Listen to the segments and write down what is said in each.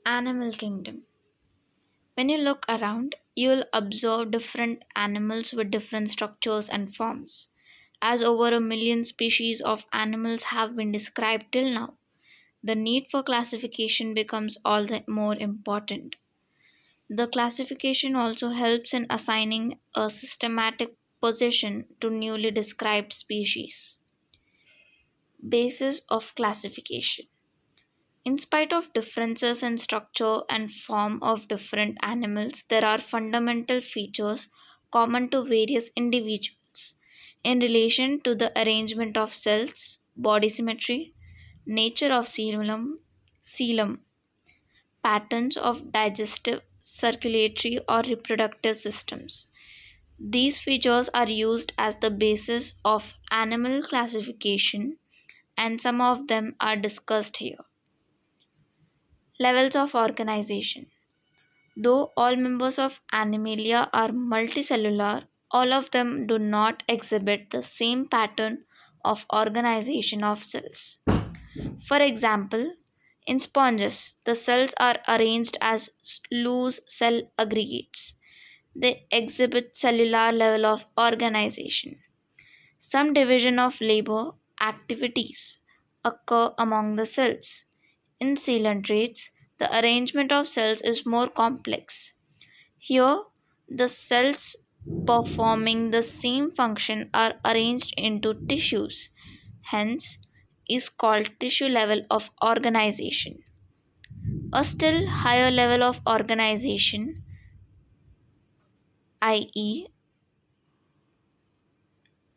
Animal kingdom. When you look around, you'll observe different animals with different structures and forms. As over a million species of animals have been described till now, the need for classification becomes all the more important. The classification also helps in assigning a systematic position to newly described species. Basis of classification. In spite of differences in structure and form of different animals, there are fundamental features common to various individuals in relation to the arrangement of cells, body symmetry, nature of coelom, patterns of digestive, circulatory, or reproductive systems. These features are used as the basis of animal classification, and some of them are discussed here. Levels of organization. Though all members of Animalia are multicellular, all of them do not exhibit the same pattern of organization of cells. For example, in sponges, the cells are arranged as loose cell aggregates. They exhibit cellular level of organization. Some division of labor activities occur among the cells. In coelentrates, the arrangement of cells is more complex. Here, the cells performing the same function are arranged into tissues, hence, is called tissue level of organization. A still higher level of organization, i.e.,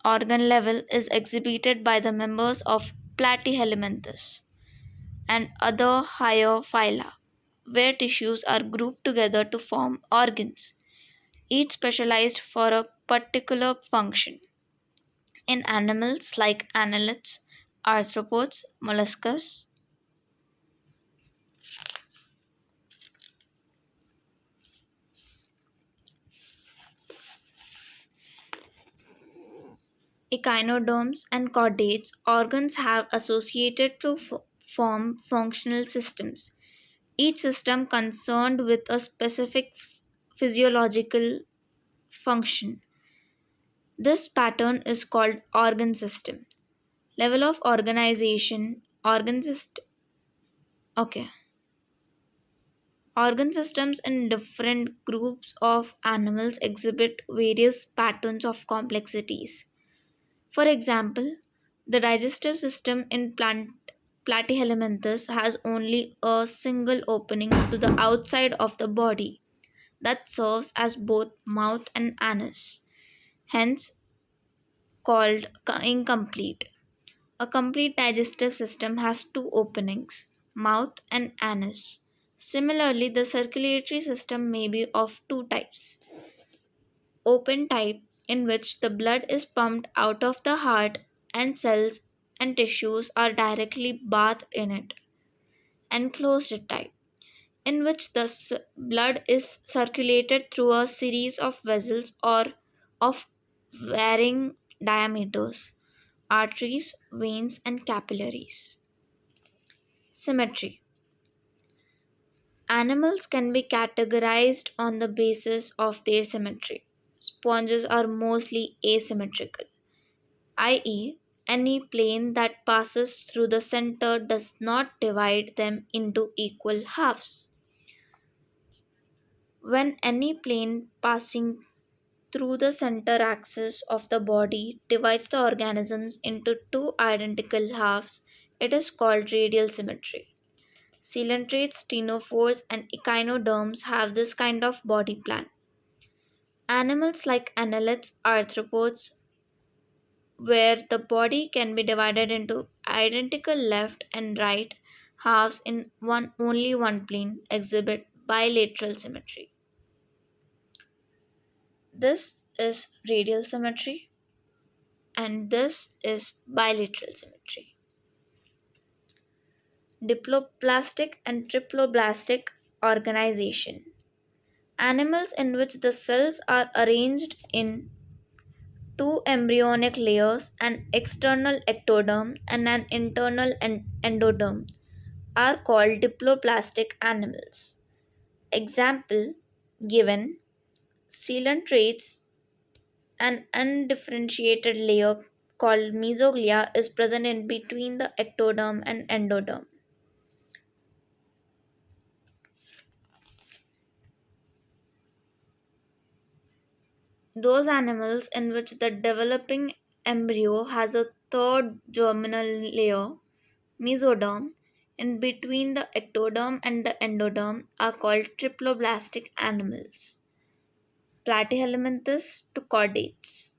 organ level, is exhibited by the members of Platyhelminthes and other higher phyla, where tissues are grouped together to form organs, each specialized for a particular function. In animals like annelids, arthropods, molluscs, echinoderms, and chordates, organs have associated to form functional systems, each system concerned with a specific physiological function. This pattern is called organ system. Level of organization, organ system. Okay. Organ systems in different groups of animals exhibit various patterns of complexities. For example, the digestive system in Platyhelminthes has only a single opening to the outside of the body that serves as both mouth and anus, hence called incomplete. A complete digestive system has two openings, mouth and anus. Similarly, the circulatory system may be of two types. Open type, in which the blood is pumped out of the heart and cells and tissues are directly bathed in it, and closed type, in which the blood is circulated through a series of vessels or of varying diameters, arteries, veins, and capillaries. Symmetry. Animals can be categorized on the basis of their symmetry. Sponges are mostly asymmetrical, i.e., any plane that passes through the center does not divide them into equal halves. When any plane passing through the center axis of the body divides the organisms into two identical halves, it is called radial symmetry. Coelentrates, ctenophores, and echinoderms have this kind of body plan. Animals like annelids, arthropods, where the body can be divided into identical left and right halves in only one plane, exhibit bilateral symmetry. This is radial symmetry, and this is bilateral symmetry. Diploblastic and triploblastic organization. Animals in which the cells are arranged in two embryonic layers, an external ectoderm and an internal endoderm, are called diploplastic animals. Example given: coelentrates, an undifferentiated layer called mesoglea is present in between the ectoderm and endoderm. Those animals in which the developing embryo has a third germinal layer, mesoderm, in between the ectoderm and the endoderm are called triploblastic animals. Platyhelminthes to chordates.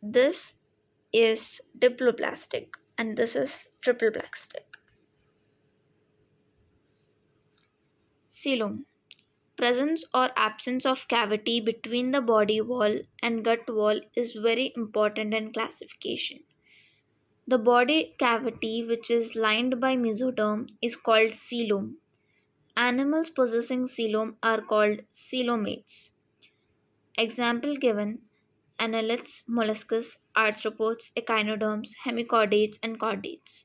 This is diploplastic and this is triploplastic. Coelom. Presence or absence of cavity between the body wall and gut wall is very important in classification. The body cavity, which is lined by mesoderm, is called coelom. Animals possessing coelom are called coelomates. Example given: annelids, molluscs, arthropods, echinoderms, hemichordates, and chordates.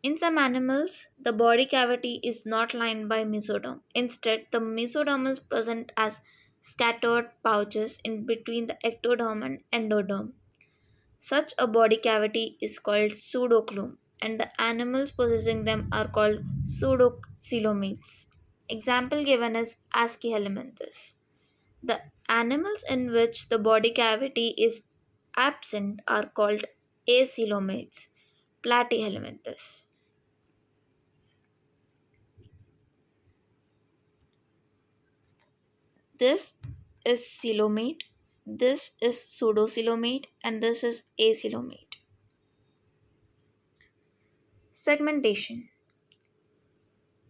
In some animals, the body cavity is not lined by mesoderm. Instead, the mesoderm is present as scattered pouches in between the ectoderm and endoderm. Such a body cavity is called pseudocoelom, and the animals possessing them are called pseudocoelomates. Example given is Aschelinthes. The animals in which the body cavity is absent are called acoelomates, Platyhelminthes. This is coelomate, this is pseudocoelomate, and this is acoelomate. Segmentation.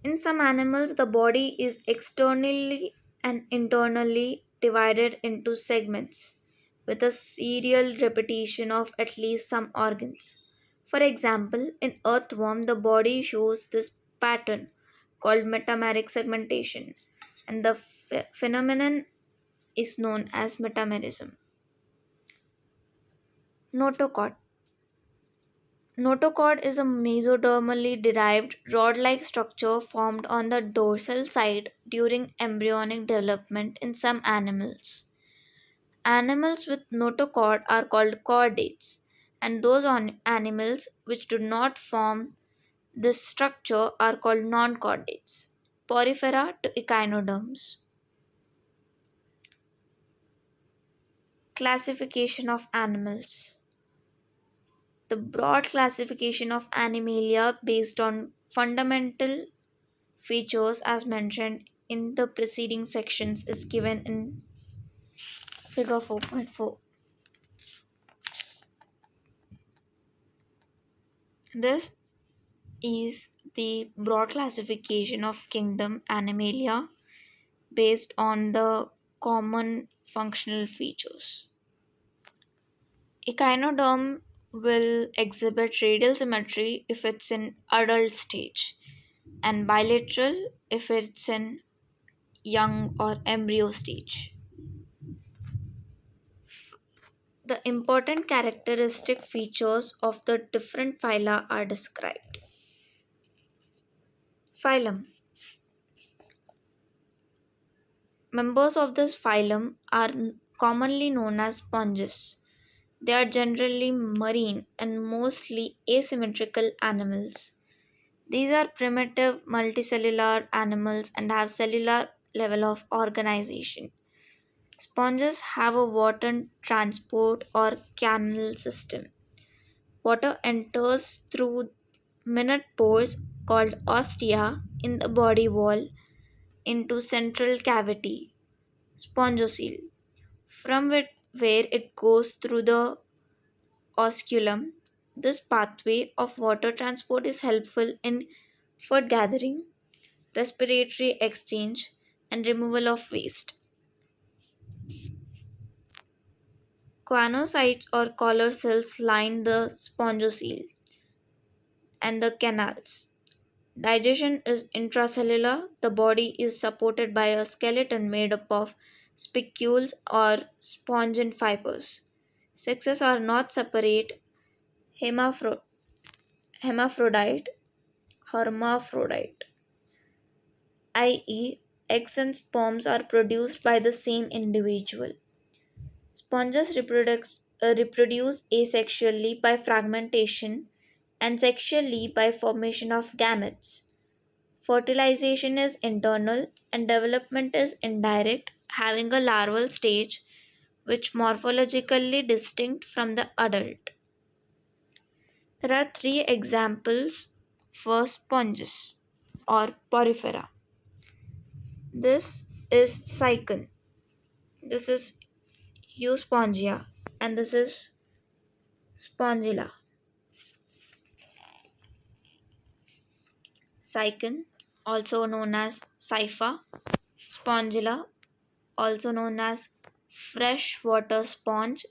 In some animals, the body is externally and internally divided into segments with a serial repetition of at least some organs. For example, in earthworm, the body shows this pattern called metameric segmentation, and the phenomenon is known as metamerism. Notochord. Notochord is a mesodermally derived rod like structure formed on the dorsal side during embryonic development in some animals. Animals with notochord are called chordates, and those animals which do not form this structure are called non chordates. Porifera to echinoderms. Classification of animals. The broad classification of Animalia based on fundamental features as mentioned in the preceding sections is given in figure 4.4. This is the broad classification of kingdom Animalia based on the common functional features. Echinoderm will exhibit radial symmetry if it's in adult stage and bilateral if it's in young or embryo stage. The important characteristic features of the different phyla are described. Phylum. Members of this phylum are commonly known as sponges. They are generally marine and mostly asymmetrical animals. These are primitive multicellular animals and have cellular level of organization. Sponges have a water transport or canal system. Water enters through minute pores called ostia in the body wall into central cavity, spongocele, from where it goes through the osculum. This pathway of water transport is helpful in food gathering, respiratory exchange, and removal of waste. Choanocytes or collar cells line the spongocele and the canals. Digestion is intracellular. The body is supported by a skeleton made up of spicules or spongin fibers. Sexes are not separate, hermaphrodite. hermaphrodite, hermaphrodite, i.e., eggs and sperms are produced by the same individual. Sponges reproduce asexually by fragmentation and sexually by formation of gametes. Fertilization is internal and development is indirect, having a larval stage which morphologically distinct from the adult. There are three examples for sponges or porifera. This is cycon, this is euspongia, and this is spongilla. Cycon, also known as cypha, spongilla, also known as freshwater sponge,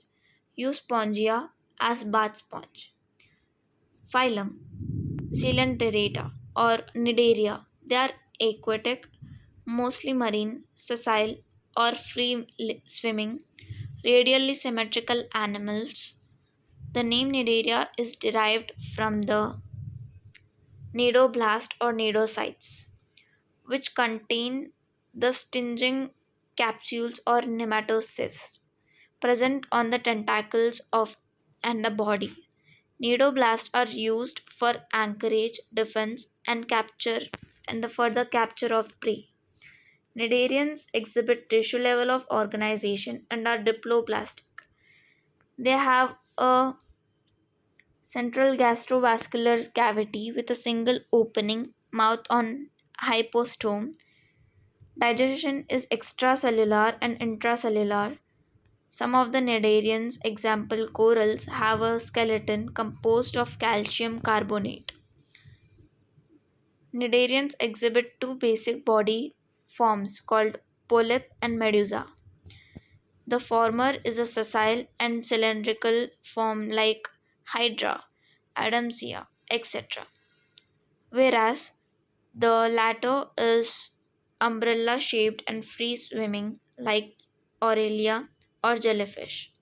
euspongia as bath sponge. Phylum, Coelenterata or Cnidaria. They are aquatic, mostly marine, sessile, or free swimming, radially symmetrical animals. The name Cnidaria is derived from the cnidoblast or cnidocytes, which contain the stinging capsules or nematocysts present on the tentacles of and the body. Cnidoblasts are used for anchorage, defense, and capture and for the capture of prey. Cnidarians exhibit tissue level of organization and are diploblastic. They have a central gastrovascular cavity with a single opening mouth on hypostome. Digestion is extracellular and intracellular. Some of the cnidarians, example corals, have a skeleton composed of calcium carbonate. Cnidarians exhibit two basic body forms called polyp and medusa. The former is a sessile and cylindrical form like hydra, adamsia, etc., whereas the latter is umbrella shaped and free swimming like Aurelia or jellyfish.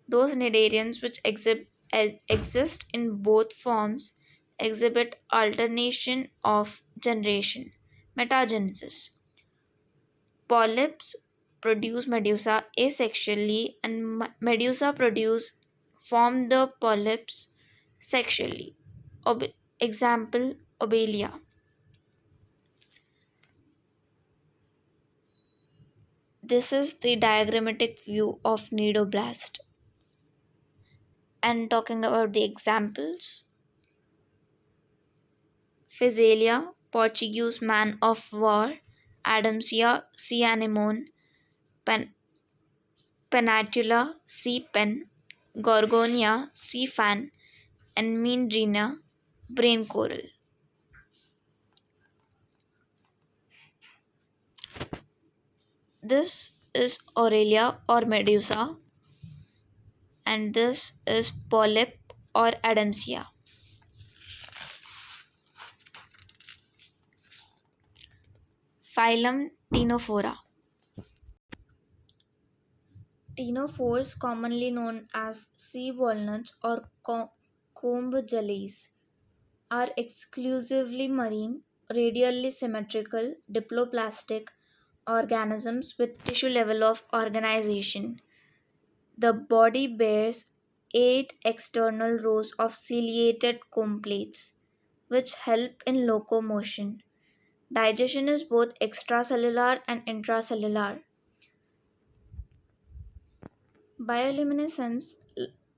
Those cnidarians which exist in both forms exhibit alternation of generation, metagenesis. Polyps produce medusa asexually and medusa produce form the polyps sexually. Example Obelia. This is the diagrammatic view of cnidoblast. And talking about the examples, Physalia, Portuguese man of war, Adamsia, sea anemone, Pen- Penatula, sea pen, Gorgonia, sea fan, and Meandrina, brain coral. This is Aurelia or Medusa, and this is Polyp or Adamsia. Phylum Ctenophora. Ctenophores, commonly known as sea walnuts or comb jellies, are exclusively marine, radially symmetrical, diploplastic organisms with tissue level of organization. The body bears 8 external rows of ciliated comb plates, which help in locomotion. Digestion is both extracellular and intracellular. Bioluminescence,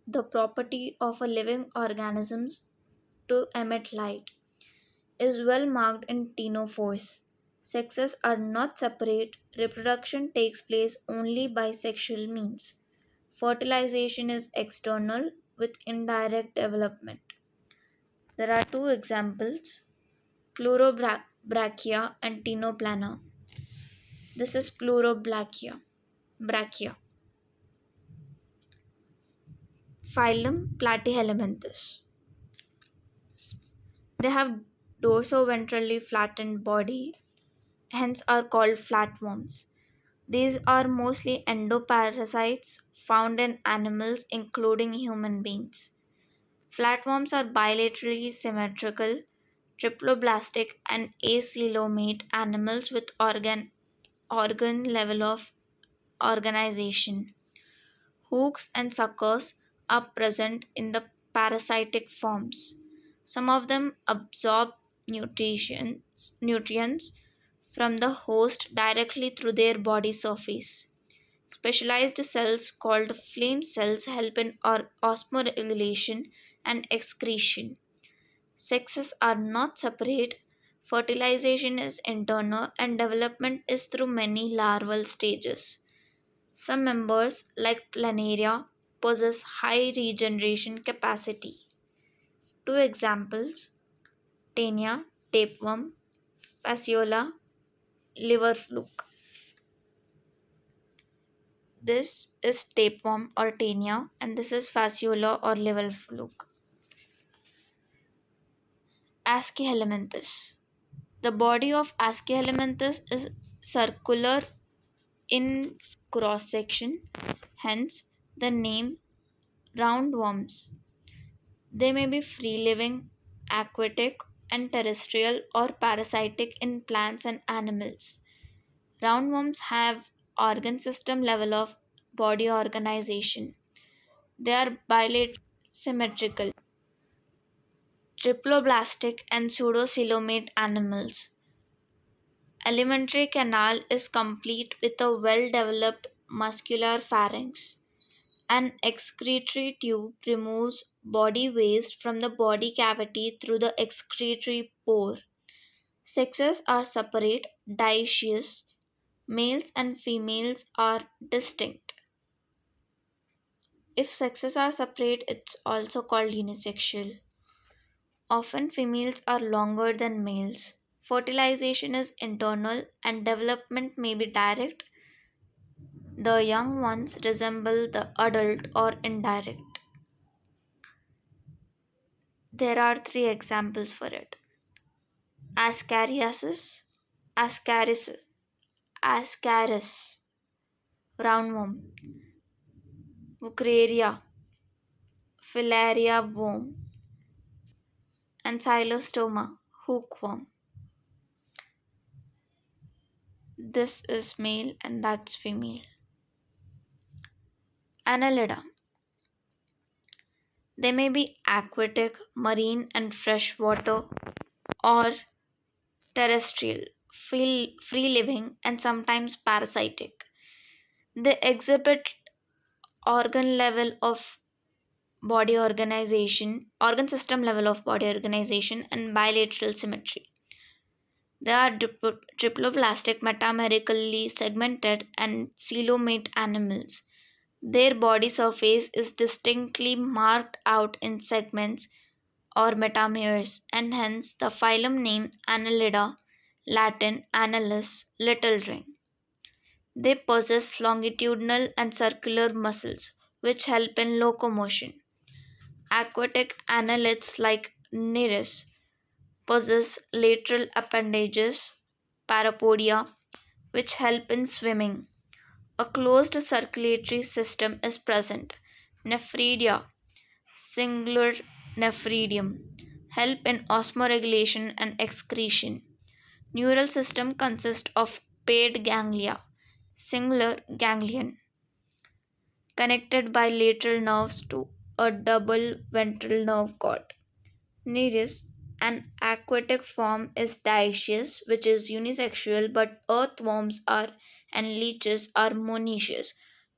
the property of a living organism to emit light, is well marked in ctenophores. Sexes are not separate, reproduction takes place only by sexual means. Fertilization is external with indirect development. There are two examples, Pleurobrachia and Ctenoplana. This is Pleurobrachia. Brachia. Phylum Platyhelminthes. They have dorsoventrally flattened body, hence are called flatworms. These are mostly endoparasites found in animals including human beings. Flatworms are bilaterally symmetrical, triploblastic, and acoelomate animals with organ level of organization. Hooks and suckers are present in the parasitic forms. Some of them absorb nutrients from the host directly through their body surface. Specialized cells called flame cells help in osmoregulation and excretion. Sexes are not separate. Fertilization is internal and development is through many larval stages. Some members, like planaria, possess high regeneration capacity. Two examples: Tania, tapeworm; Fasciola, liver fluke. This is tapeworm or Tania, and this is Fasciola or liver fluke. Aschelanthes. The body of Aschelanthes is circular in cross section, hence the name roundworms. They may be free living, aquatic, and terrestrial or parasitic in plants and animals. Roundworms have organ system level of body organization. They are bilateral, symmetrical, triploblastic, and pseudocoelomate animals. Alimentary canal is complete with a well developed muscular pharynx. An excretory tube removes body waste from the body cavity through the excretory pore. Sexes are separate, dioecious. Males and females are distinct. If sexes are separate, it's also called unisexual. Often females are longer than males. Fertilization is internal and development may be direct. The young ones resemble the adult or indirect. There are three examples for it: Ascariasis, Ascaris, Ascaris, roundworm; Wuchereria, filaria worm; and Xylostoma, hookworm. This is male and that's female. Annelida. They may be aquatic, marine, and freshwater, or terrestrial, free living, and sometimes parasitic. They exhibit organ level of organ system level of body organization, and bilateral symmetry. They are triploblastic, metamerically segmented, and coelomate animals. Their body surface is distinctly marked out in segments or metameres, and hence the phylum name Annelida, Latin annulus, little ring. They possess longitudinal and circular muscles which help in locomotion. Aquatic annelids like Nereis possess lateral appendages, parapodia, which help in swimming. A closed circulatory system is present. Nephridia, singular nephridium, help in osmoregulation and excretion. Neural system consists of paired ganglia, singular ganglion, connected by lateral nerves to a double ventral nerve cord. Nereis, an aquatic form, is dioecious, which is unisexual, but earthworms are and leeches are monoecious,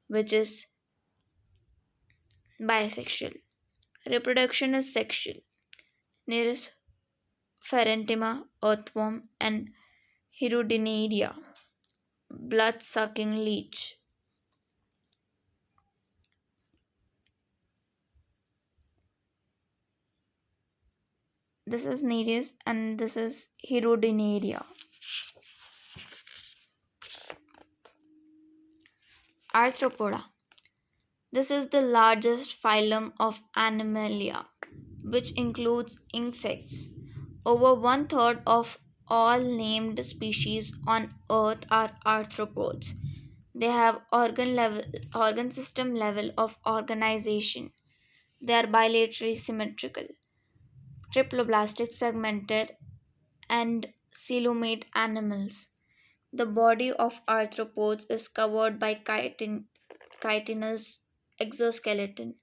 which is bisexual. Reproduction is sexual. Nereis, Pharentima, earthworm, and Hirudinarea, blood-sucking leech. This is Nereis and this is Hirudinarea. Arthropoda. This is the largest phylum of Animalia, which includes insects. Over one third of all named species on Earth are arthropods. They have organ system level of organization. They are bilaterally symmetrical, triploblastic, segmented, and coelomate animals. The body of arthropods is covered by chitinous exoskeleton.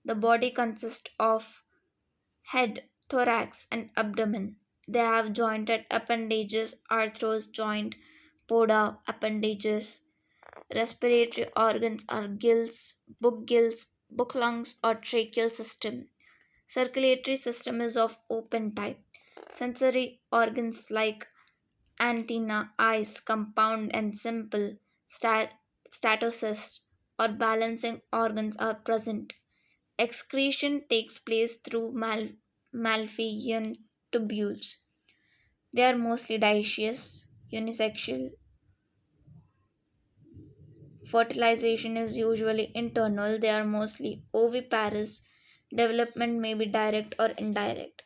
The body consists of head, thorax, and abdomen. They have jointed appendages, arthros joint, poda, appendages. Respiratory organs are gills, book lungs, or tracheal system. Circulatory system is of open type. Sensory organs like antenna, eyes, compound and simple, statocysts or balancing organs are present. Excretion takes place through Malpighian tubules. They are mostly dioecious, unisexual. Fertilization is usually internal. They are mostly oviparous. Development may be direct or indirect.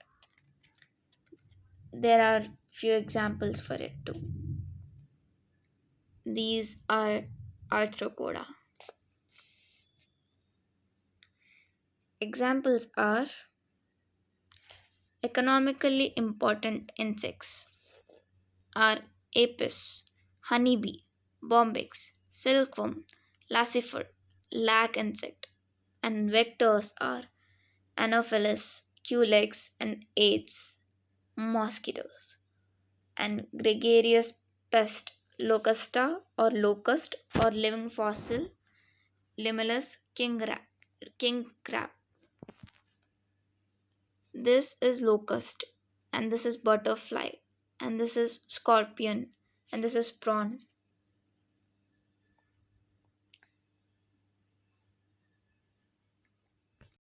There are few examples for it too. These are arthropoda. Examples are economically important insects are apis, honeybee, bombyx, silkworm, lacifer, lag insect, and vectors are Anopheles, culex, and Aedes, mosquitoes, and gregarious pest locusta or locust or living fossil Limulus king crab. This is locust, and this is butterfly, and this is scorpion, and this is prawn.